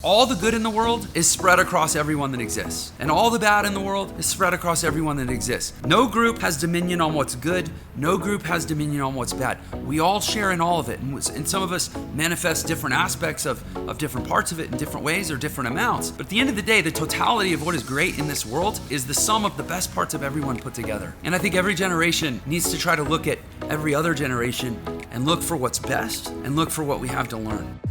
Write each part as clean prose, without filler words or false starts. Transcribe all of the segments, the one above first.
All the good in the world is spread across everyone that exists. And all the bad in the world is spread across everyone that exists. No group has dominion on what's good. No group has dominion on what's bad. We all share in all of it. And some of us manifest different aspects of different parts of it in different ways or different amounts. But at the end of the day, the totality of what is great in this world is the sum of the best parts of everyone put together. And I think every generation needs to try to look at every other generation and look for what's best and look for what we have to learn.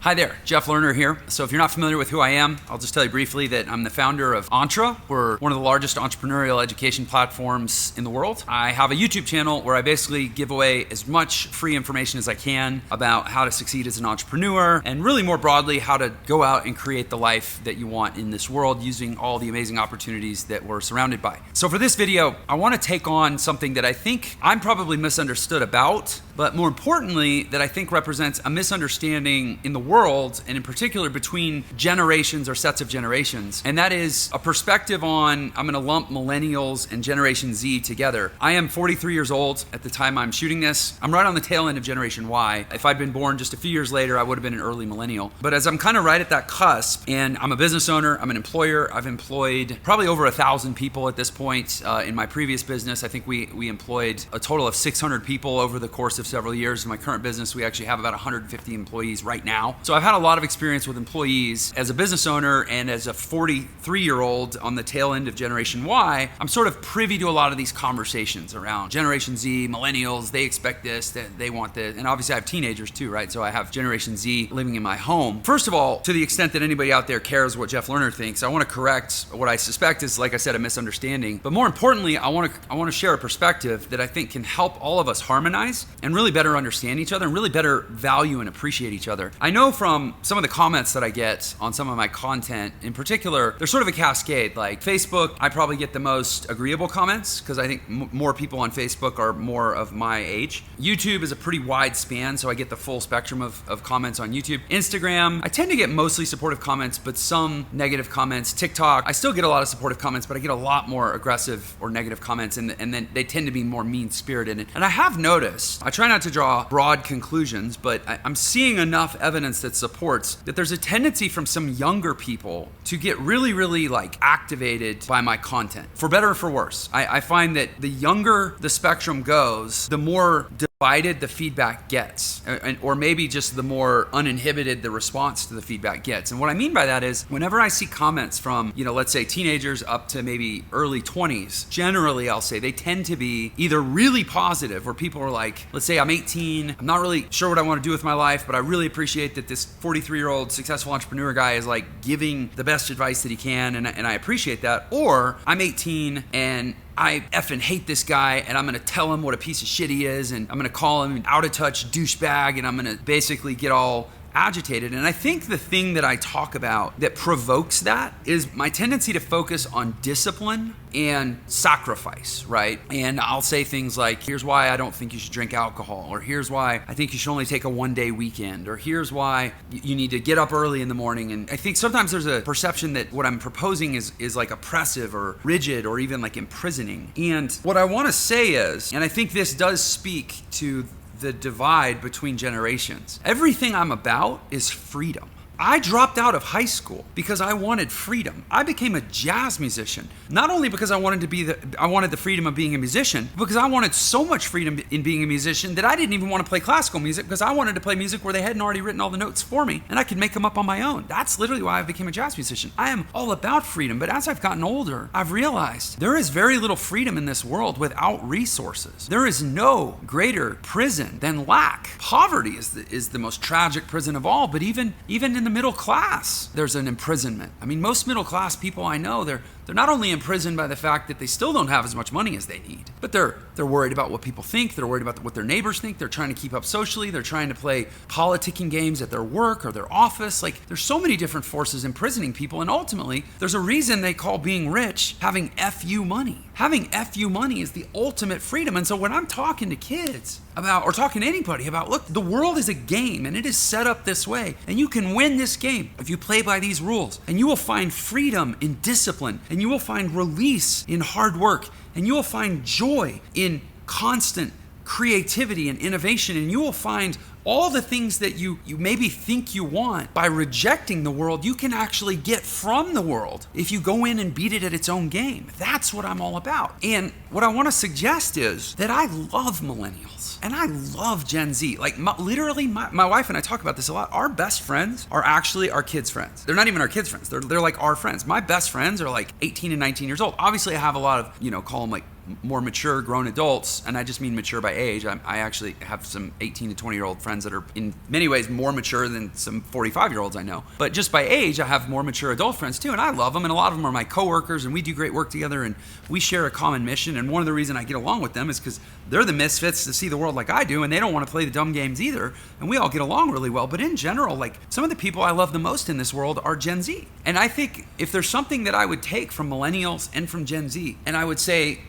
Hi there, Jeff Lerner here. So if you're not familiar with who I am, I'll just tell you briefly that I'm the founder of Entre. We're one of the largest entrepreneurial education platforms in the world. I have a YouTube channel where I basically give away as much free information as I can about how to succeed as an entrepreneur and really more broadly, how to go out and create the life that you want in this world using all the amazing opportunities that we're surrounded by. So for this video, I want to take on something that I think I'm probably misunderstood about, but more importantly, that I think represents a misunderstanding in the world, and in particular between generations or sets of generations. And that is a perspective on, I'm gonna lump Millennials and Generation Z together. I am 43 years old at the time I'm shooting this. I'm right on the tail end of Generation Y. If I'd been born just a few years later, I would have been an early millennial. But as I'm kind of right at that cusp, and I'm a business owner, I'm an employer, I've employed probably over 1,000 people at this point. In my previous business, I think we employed a total of 600 people over the course of several years. In my current business, we actually have about 150 employees right now. So I've had a lot of experience with employees. As a business owner and as a 43-year-old on the tail end of Generation Y, I'm sort of privy to a lot of these conversations around Generation Z, Millennials, they expect this, they want this. And obviously I have teenagers too, right? So I have Generation Z living in my home. First of all, to the extent that anybody out there cares what Jeff Lerner thinks, I want to correct what I suspect is, like I said, a misunderstanding. But more importantly, I want to share a perspective that I think can help all of us harmonize and really better understand each other and really better value and appreciate each other. I know from some of the comments that I get on some of my content, in particular, there's sort of a cascade. Like Facebook, I probably get the most agreeable comments because I think more people on Facebook are more of my age. YouTube is a pretty wide span, so I get the full spectrum of comments on YouTube. Instagram, I tend to get mostly supportive comments, but some negative comments. TikTok, I still get a lot of supportive comments, but I get a lot more aggressive or negative comments, and then they tend to be more mean-spirited. And I have noticed, I try not to draw broad conclusions, but I'm seeing enough evidence that supports that there's a tendency from some younger people to get really, really like activated by my content, for better or for worse. I find that the younger the spectrum goes, the more divided the feedback gets, or maybe just the more uninhibited the response to the feedback gets. And what I mean by that is whenever I see comments from, let's say teenagers up to maybe early 20s, generally I'll say they tend to be either really positive, where people are like, let's say I'm 18, I'm not really sure what I want to do with my life, but I really appreciate that this 43-year-old successful entrepreneur guy is like giving the best advice that he can, and I appreciate that. Or I'm 18 and I effing hate this guy, and I'm gonna tell him what a piece of shit he is, and I'm gonna call him an out-of-touch douchebag, and I'm gonna basically get all agitated. And I think the thing that I talk about that provokes that is my tendency to focus on discipline and sacrifice, right? And I'll say things like, here's why I don't think you should drink alcohol, or here's why I think you should only take a one-day weekend, or here's why you need to get up early in the morning. And I think sometimes there's a perception that what I'm proposing is like oppressive or rigid or even like imprisoning. And what I want to say is, and I think this does speak to the divide between generations, everything I'm about is freedom. I dropped out of high school because I wanted freedom. I became a jazz musician, not only because I wanted the freedom of being a musician, but because I wanted so much freedom in being a musician that I didn't even want to play classical music, because I wanted to play music where they hadn't already written all the notes for me and I could make them up on my own. That's literally why I became a jazz musician. I am all about freedom, but as I've gotten older, I've realized there is very little freedom in this world without resources. There is no greater prison than lack. Poverty is the most tragic prison of all, but even in the middle class, there's an imprisonment. I mean, most middle class people I know, they're not only imprisoned by the fact that they still don't have as much money as they need, but they're worried about what people think, they're worried about what their neighbors think, they're trying to keep up socially, they're trying to play politicking games at their work or their office. Like, there's so many different forces imprisoning people, and ultimately, there's a reason they call being rich having FU money. Having FU money is the ultimate freedom. And so when I'm talking to kids about, or talking to anybody about, look, the world is a game and it is set up this way, and you can win this game if you play by these rules, and you will find freedom in discipline, and you will find release in hard work, and you will find joy in constant creativity and innovation, and you will find all the things that you maybe think you want by rejecting the world, you can actually get from the world if you go in and beat it at its own game. That's what I'm all about. And what I want to suggest is that I love millennials and I love Gen Z. Like literally, my wife and I talk about this a lot. Our best friends are actually our kids' friends. They're not even our kids' friends. They're like our friends. My best friends are like 18 and 19 years old. Obviously, I have a lot of, call them like more mature grown adults, and I just mean mature by age. I actually have some 18 to 20 year old friends that are in many ways more mature than some 45 year olds I know. But just by age, I have more mature adult friends too, and I love them, and a lot of them are my coworkers, and we do great work together, and we share a common mission. And one of the reasons I get along with them is because they're the misfits that see the world like I do, and they don't want to play the dumb games either, and we all get along really well. But in general, like, some of the people I love the most in this world are Gen Z. And I think if there's something that I would take from millennials and from Gen Z, and I would say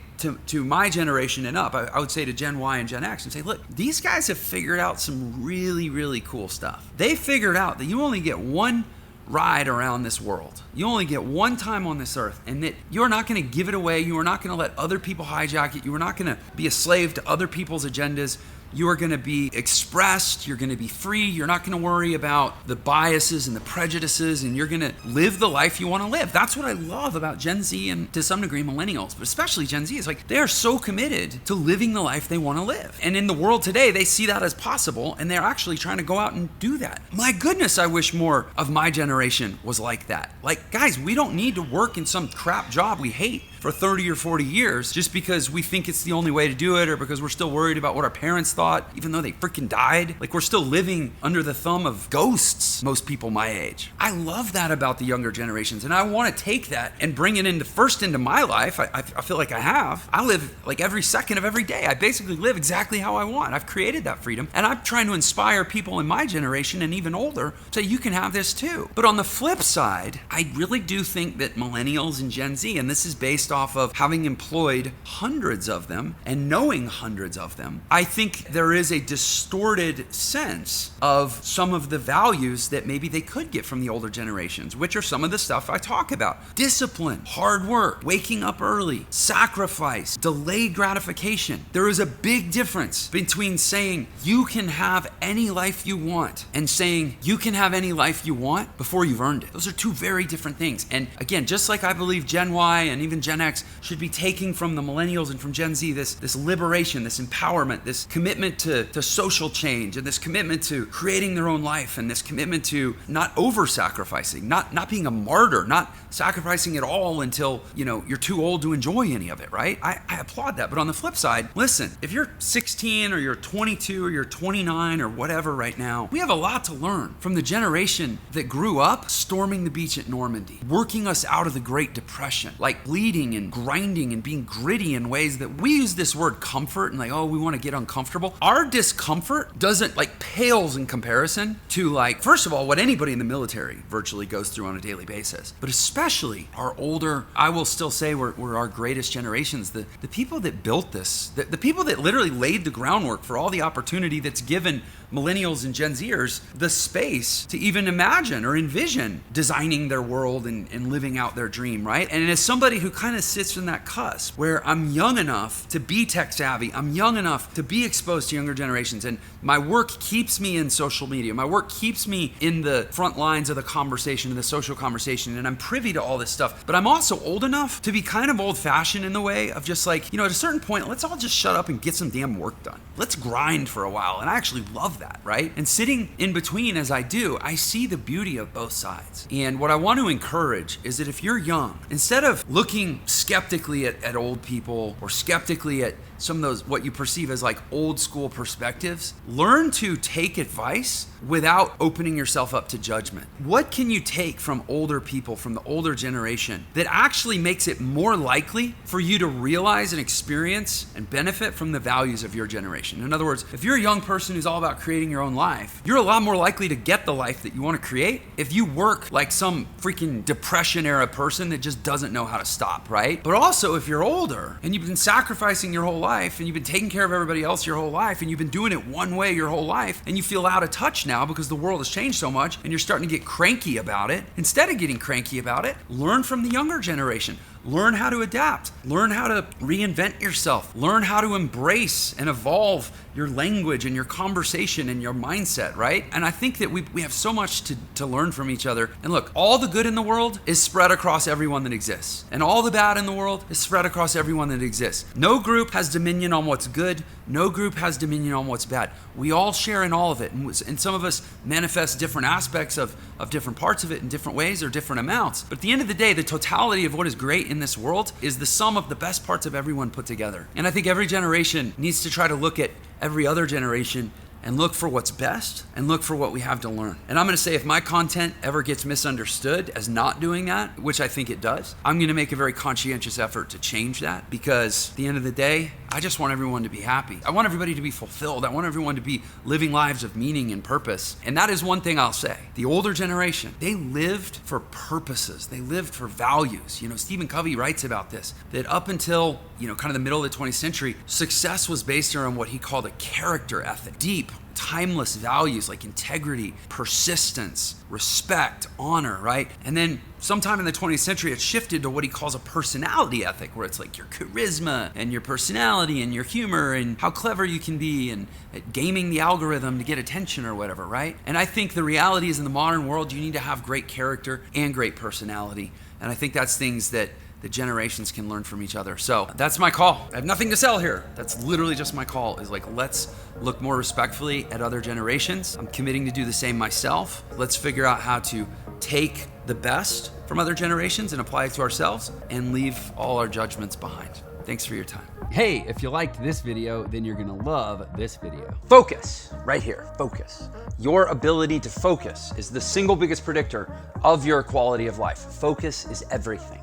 to my generation and up, I would say to Gen Y and Gen X and say, look, these guys have figured out some really, really cool stuff. They figured out that you only get one ride around this world. You only get one time on this earth, and that you're not going to give it away. You are not going to let other people hijack it. You are not going to be a slave to other people's agendas. You are going to be expressed. You're going to be free. You're not going to worry about the biases and the prejudices, and you're going to live the life you want to live. That's what I love about Gen Z and to some degree millennials, but especially Gen Z. It's like they are so committed to living the life they want to live. And in the world today, they see that as possible, and they're actually trying to go out and do that. My goodness, I wish more of my generation was like that. Like, guys, we don't need to work in some crap job we hate for 30 or 40 years just because we think it's the only way to do it, or because we're still worried about what our parents thought, even though they freaking died. Like, we're still living under the thumb of ghosts, most people my age. I love that about the younger generations, and I want to take that and bring it into my life. I feel like I have. I live like every second of every day. I basically live exactly how I want. I've created that freedom, and I'm trying to inspire people in my generation and even older so you can have this too. But on the flip side, I really do think that millennials and Gen Z, and this is based off of having employed hundreds of them and knowing hundreds of them, I think there is a distorted sense of some of the values that maybe they could get from the older generations, which are some of the stuff I talk about. Discipline, hard work, waking up early, sacrifice, delayed gratification. There is a big difference between saying you can have any life you want and saying you can have any life you want before you've earned it. Those are two very different things. And again, just like I believe Gen Y and even Gen X should be taking from the millennials and from Gen Z this liberation, this empowerment, this commitment to social change, and this commitment to creating their own life, and this commitment to not over-sacrificing, not being a martyr, not sacrificing it all until you're too old to enjoy any of it, right? I applaud that. But on the flip side, listen, if you're 16 or you're 22 or you're 29 or whatever right now, we have a lot to learn from the generation that grew up storming the beach at Normandy, working us out of the Great Depression, like bleeding and grinding and being gritty in ways that we use this word comfort and like, oh, we want to get uncomfortable. Our discomfort doesn't pales in comparison to first of all, what anybody in the military virtually goes through on a daily basis, but especially our older, I will still say we're our greatest generations, the people that built this, the people that literally laid the groundwork for all the opportunity that's given millennials and Gen Zers the space to even imagine or envision designing their world and living out their dream, right? And as somebody who kind of sits in that cusp where I'm young enough to be tech savvy, I'm young enough to be exposed to younger generations, and my work keeps me in social media, my work keeps me in the front lines of the conversation, of the social conversation, and I'm privy to all this stuff, but I'm also old enough to be kind of old-fashioned in the way of just at a certain point, let's all just shut up and get some damn work done. Let's grind for a while, and I actually love that, right? And sitting in between as I do, I see the beauty of both sides. And what I want to encourage is that if you're young, instead of looking skeptically at old people or skeptically at some of those, what you perceive as old school perspectives, learn to take advice without opening yourself up to judgment. What can you take from older people, from the older generation, that actually makes it more likely for you to realize and experience and benefit from the values of your generation? In other words, if you're a young person who's all about creating your own life, you're a lot more likely to get the life that you want to create if you work like some freaking depression era person that just doesn't know how to stop, right? But also, if you're older and you've been sacrificing your whole life and you've been taking care of everybody else your whole life and you've been doing it one way your whole life and you feel out of touch now because the world has changed so much and you're starting to get cranky about it, instead of getting cranky about it, learn from the younger generation. Learn how to adapt. Learn how to reinvent yourself. Learn how to embrace and evolve your language and your conversation and your mindset, right? And I think that we have so much to learn from each other. And look, all the good in the world is spread across everyone that exists. And all the bad in the world is spread across everyone that exists. No group has dominion on what's good. No group has dominion on what's bad. We all share in all of it. And some of us manifest different aspects of different parts of it in different ways or different amounts. But at the end of the day, the totality of what is great in this world is the sum of the best parts of everyone put together. And I think every generation needs to try to look at every other generation and look for what's best and look for what we have to learn. And I'm gonna say, if my content ever gets misunderstood as not doing that, which I think it does, I'm gonna make a very conscientious effort to change that, because at the end of the day, I just want everyone to be happy. I want everybody to be fulfilled. I want everyone to be living lives of meaning and purpose. And that is one thing I'll say. The older generation, they lived for purposes. They lived for values. Stephen Covey writes about this, that up until, kind of the middle of the 20th century, success was based around what he called a character ethic. Deep, timeless values like integrity, persistence, respect, honor, right? And then sometime in the 20th century, it shifted to what he calls a personality ethic, where it's like your charisma and your personality and your humor and how clever you can be and gaming the algorithm to get attention or whatever, right? And I think the reality is, in the modern world, you need to have great character and great personality. And I think that's things that the generations can learn from each other. So that's my call. I have nothing to sell here. That's literally just my call, is like, let's look more respectfully at other generations. I'm committing to do the same myself. Let's figure out how to take the best from other generations and apply it to ourselves and leave all our judgments behind. Thanks for your time. Hey, if you liked this video, then you're gonna love this video. Focus, right here, focus. Your ability to focus is the single biggest predictor of your quality of life. Focus is everything.